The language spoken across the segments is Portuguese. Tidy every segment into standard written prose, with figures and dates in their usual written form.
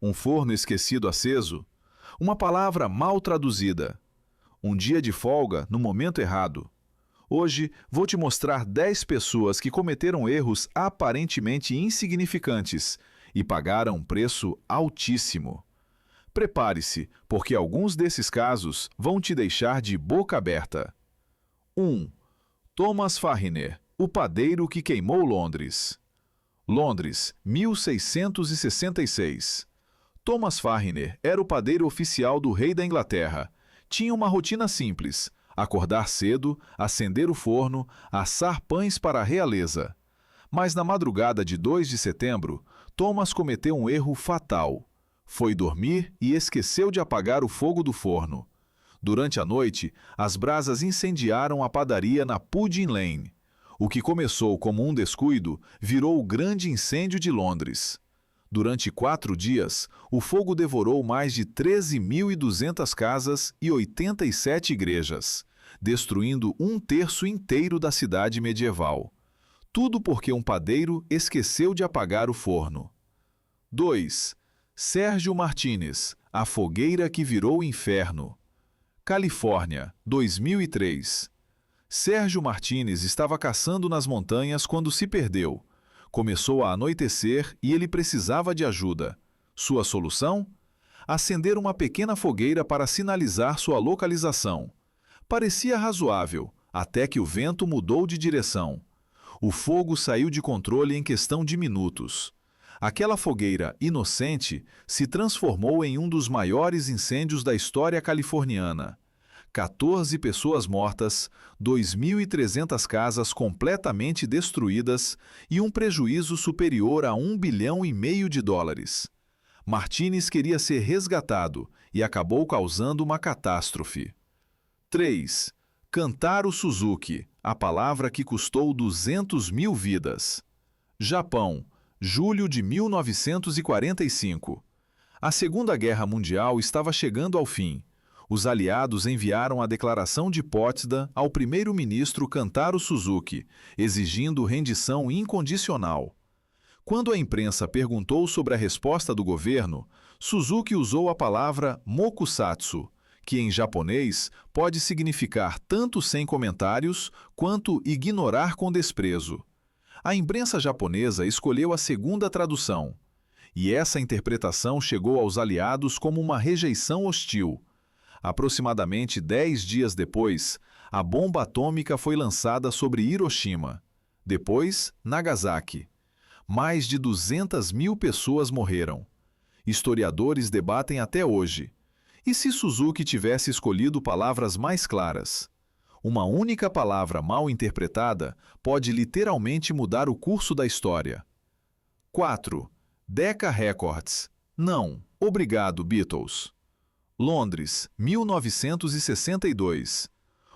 Um forno esquecido aceso, uma palavra mal traduzida, um dia de folga no momento errado. Hoje vou te mostrar 10 pessoas que cometeram erros aparentemente insignificantes e pagaram um preço altíssimo. Prepare-se, porque alguns desses casos vão te deixar de boca aberta. 1. Thomas Farriner, o padeiro que queimou Londres. Londres, 1666. Thomas Farriner era o padeiro oficial do rei da Inglaterra. Tinha uma rotina simples: acordar cedo, acender o forno, assar pães para a realeza. Mas na madrugada de 2 de setembro, Thomas cometeu um erro fatal. Foi dormir e esqueceu de apagar o fogo do forno. Durante a noite, as brasas incendiaram a padaria na Pudding Lane. O que começou como um descuido virou o grande incêndio de Londres. Durante 4 dias, o fogo devorou mais de 13.200 casas e 87 igrejas, destruindo 1/3 inteiro da cidade medieval. Tudo porque um padeiro esqueceu de apagar o forno. 2. Sérgio Martínez, a fogueira que virou inferno. Califórnia, 2003. Sérgio Martínez estava caçando nas montanhas quando se perdeu. Começou a anoitecer e ele precisava de ajuda. Sua solução? Acender uma pequena fogueira para sinalizar sua localização. Parecia razoável, até que o vento mudou de direção. O fogo saiu de controle em questão de minutos. Aquela fogueira inocente se transformou em um dos maiores incêndios da história californiana. 14 pessoas mortas, 2.300 casas completamente destruídas e um prejuízo superior a $1,5 bilhão. Martínez queria ser resgatado e acabou causando uma catástrofe. 3. Kantaro Suzuki, a palavra que custou 200 mil vidas. Japão, julho de 1945. A Segunda Guerra Mundial estava chegando ao fim. Os aliados enviaram a Declaração de Potsdam ao primeiro-ministro Kantaro Suzuki, exigindo rendição incondicional. Quando a imprensa perguntou sobre a resposta do governo, Suzuki usou a palavra mokusatsu, que em japonês pode significar tanto sem comentários quanto ignorar com desprezo. A imprensa japonesa escolheu a segunda tradução, e essa interpretação chegou aos aliados como uma rejeição hostil. Aproximadamente 10 dias depois, a bomba atômica foi lançada sobre Hiroshima. Depois, Nagasaki. Mais de 200 mil pessoas morreram. Historiadores debatem até hoje. E se Suzuki tivesse escolhido palavras mais claras? Uma única palavra mal interpretada pode literalmente mudar o curso da história. 4. Decca Records. Não, obrigado, Beatles. Londres, 1962.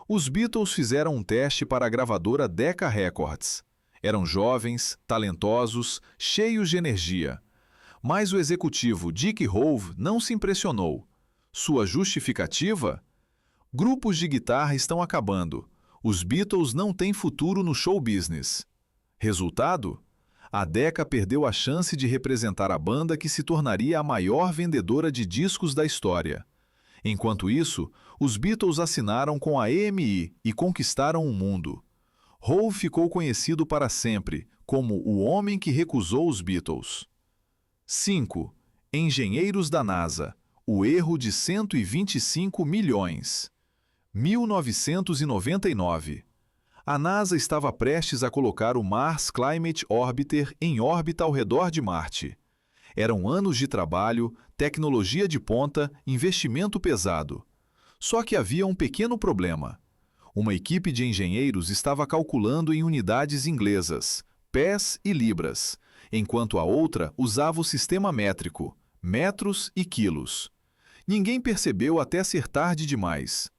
Os Beatles fizeram um teste para a gravadora Decca Records. Eram jovens, talentosos, cheios de energia. Mas o executivo Dick Hove não se impressionou. Sua justificativa? Grupos de guitarra estão acabando. Os Beatles não têm futuro no show business. Resultado? A Decca perdeu a chance de representar a banda que se tornaria a maior vendedora de discos da história. Enquanto isso, os Beatles assinaram com a EMI e conquistaram o mundo. Hove ficou conhecido para sempre como o homem que recusou os Beatles. 5. Engenheiros da NASA. O erro de 125 milhões. 1999. A NASA estava prestes a colocar o Mars Climate Orbiter em órbita ao redor de Marte. Eram anos de trabalho, tecnologia de ponta, investimento pesado. Só que havia um pequeno problema. Uma equipe de engenheiros estava calculando em unidades inglesas, pés e libras, enquanto a outra usava o sistema métrico, metros e quilos. Ninguém percebeu até ser tarde demais.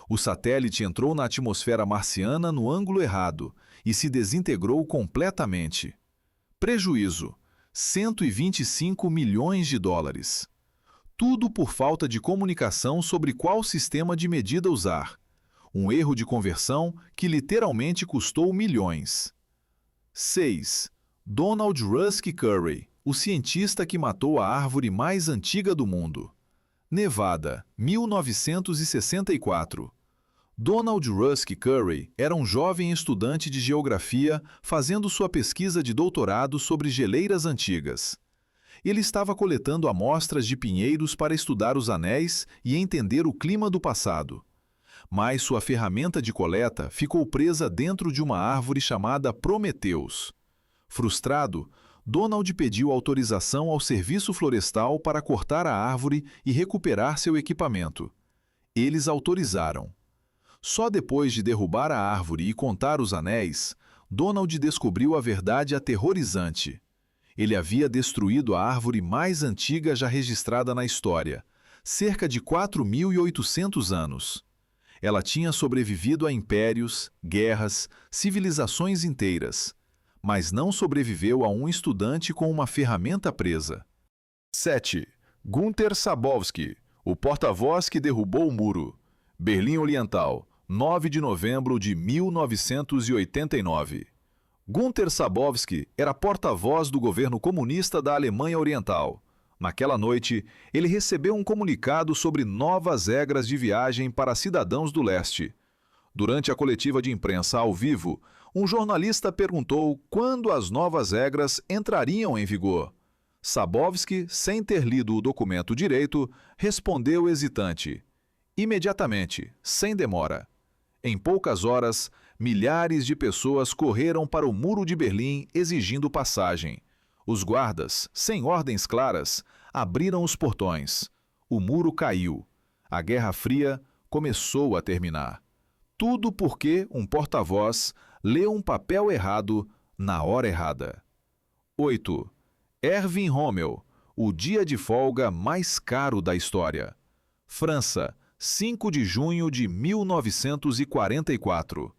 O satélite entrou na atmosfera marciana no ângulo errado e se desintegrou completamente. Prejuízo: 125 milhões de dólares. Tudo por falta de comunicação sobre qual sistema de medida usar. Um erro de conversão que literalmente custou milhões. 6. Donald Rusk Curry, O cientista que matou a árvore mais antiga do mundo. Nevada, 1964. Donald Rusk Curry era um jovem estudante de geografia fazendo sua pesquisa de doutorado sobre geleiras antigas. Ele estava coletando amostras de pinheiros para estudar os anéis e entender o clima do passado. Mas sua ferramenta de coleta ficou presa dentro de uma árvore chamada Prometheus. Frustrado, Donald pediu autorização ao serviço florestal para cortar a árvore e recuperar seu equipamento. Eles autorizaram. Só depois de derrubar a árvore e contar os anéis, Donald descobriu a verdade aterrorizante. Ele havia destruído a árvore mais antiga já registrada na história, cerca de 4.800 anos. Ela tinha sobrevivido a impérios, guerras, civilizações inteiras, mas não sobreviveu a um estudante com uma ferramenta presa. 7. Günter Schabowski, o porta-voz que derrubou o muro. Berlim Oriental, 9 de novembro de 1989. Günter Schabowski era porta-voz do governo comunista da Alemanha Oriental. Naquela noite, ele recebeu um comunicado sobre novas regras de viagem para cidadãos do leste. Durante a coletiva de imprensa ao vivo, um jornalista perguntou quando as novas regras entrariam em vigor. Schabowski, sem ter lido o documento direito, respondeu hesitante. Imediatamente, sem demora. Em poucas horas, milhares de pessoas correram para o Muro de Berlim exigindo passagem. Os guardas, sem ordens claras, abriram os portões. O muro caiu. A Guerra Fria começou a terminar. Tudo porque um porta-voz leu um papel errado na hora errada. 8. Erwin Rommel, o dia de folga mais caro da história. França, 5 de junho de 1944.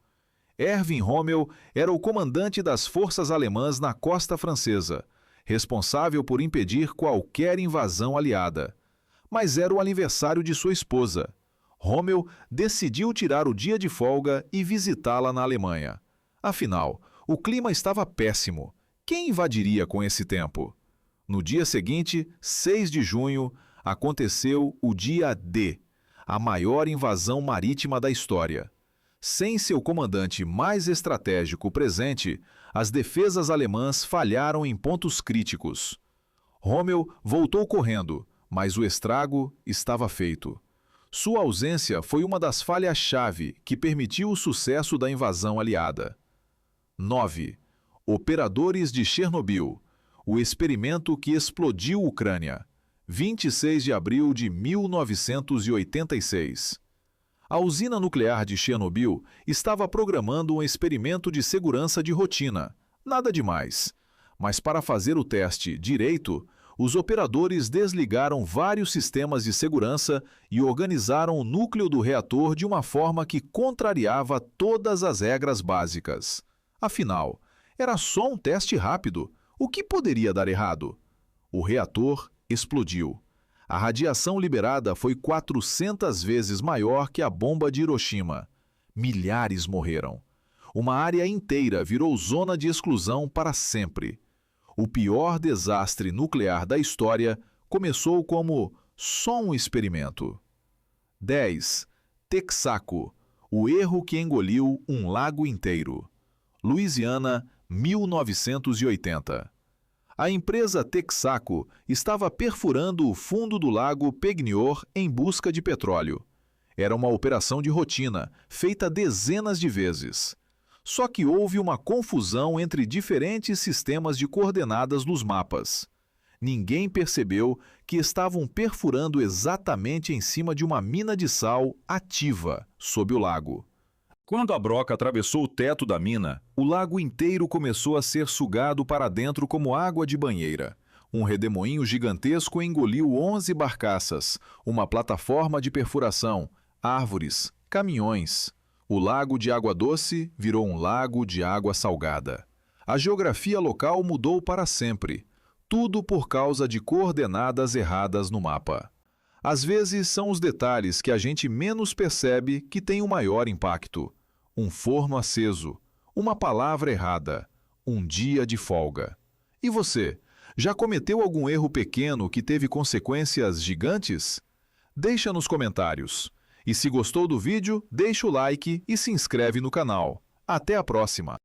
Erwin Rommel era o comandante das forças alemãs na costa francesa, responsável por impedir qualquer invasão aliada. Mas era o aniversário de sua esposa. Rommel decidiu tirar o dia de folga e visitá-la na Alemanha. Afinal, o clima estava péssimo. Quem invadiria com esse tempo? No dia seguinte, 6 de junho, aconteceu o dia D, a maior invasão marítima da história. Sem seu comandante mais estratégico presente, as defesas alemãs falharam em pontos críticos. Rommel voltou correndo, mas o estrago estava feito. Sua ausência foi uma das falhas-chave que permitiu o sucesso da invasão aliada. 9. Operadores de Chernobyl, o experimento que explodiu a Ucrânia. 26 de abril de 1986. A usina nuclear de Chernobyl estava programando um experimento de segurança de rotina. Nada demais. Mas para fazer o teste direito, os operadores desligaram vários sistemas de segurança e organizaram o núcleo do reator de uma forma que contrariava todas as regras básicas. Afinal, era só um teste rápido. O que poderia dar errado? O reator explodiu. A radiação liberada foi 400 vezes maior que a bomba de Hiroshima. Milhares morreram. Uma área inteira virou zona de exclusão para sempre. O pior desastre nuclear da história começou como só um experimento. 10. Texaco, o erro que engoliu um lago inteiro. Louisiana, 1980. A empresa Texaco estava perfurando o fundo do lago Pegnior em busca de petróleo. Era uma operação de rotina, feita dezenas de vezes. Só que houve uma confusão entre diferentes sistemas de coordenadas nos mapas. Ninguém percebeu que estavam perfurando exatamente em cima de uma mina de sal ativa sob o lago. Quando a broca atravessou o teto da mina, o lago inteiro começou a ser sugado para dentro como água de banheira. Um redemoinho gigantesco engoliu 11 barcaças, uma plataforma de perfuração, árvores, caminhões. O lago de água doce virou um lago de água salgada. A geografia local mudou para sempre. Tudo por causa de coordenadas erradas no mapa. Às vezes são os detalhes que a gente menos percebe que têm o maior impacto. Um forno aceso, uma palavra errada, um dia de folga. E você, Já cometeu algum erro pequeno que teve consequências gigantes? Deixa nos comentários. E se gostou do vídeo, deixa o like e se inscreve no canal. Até a próxima!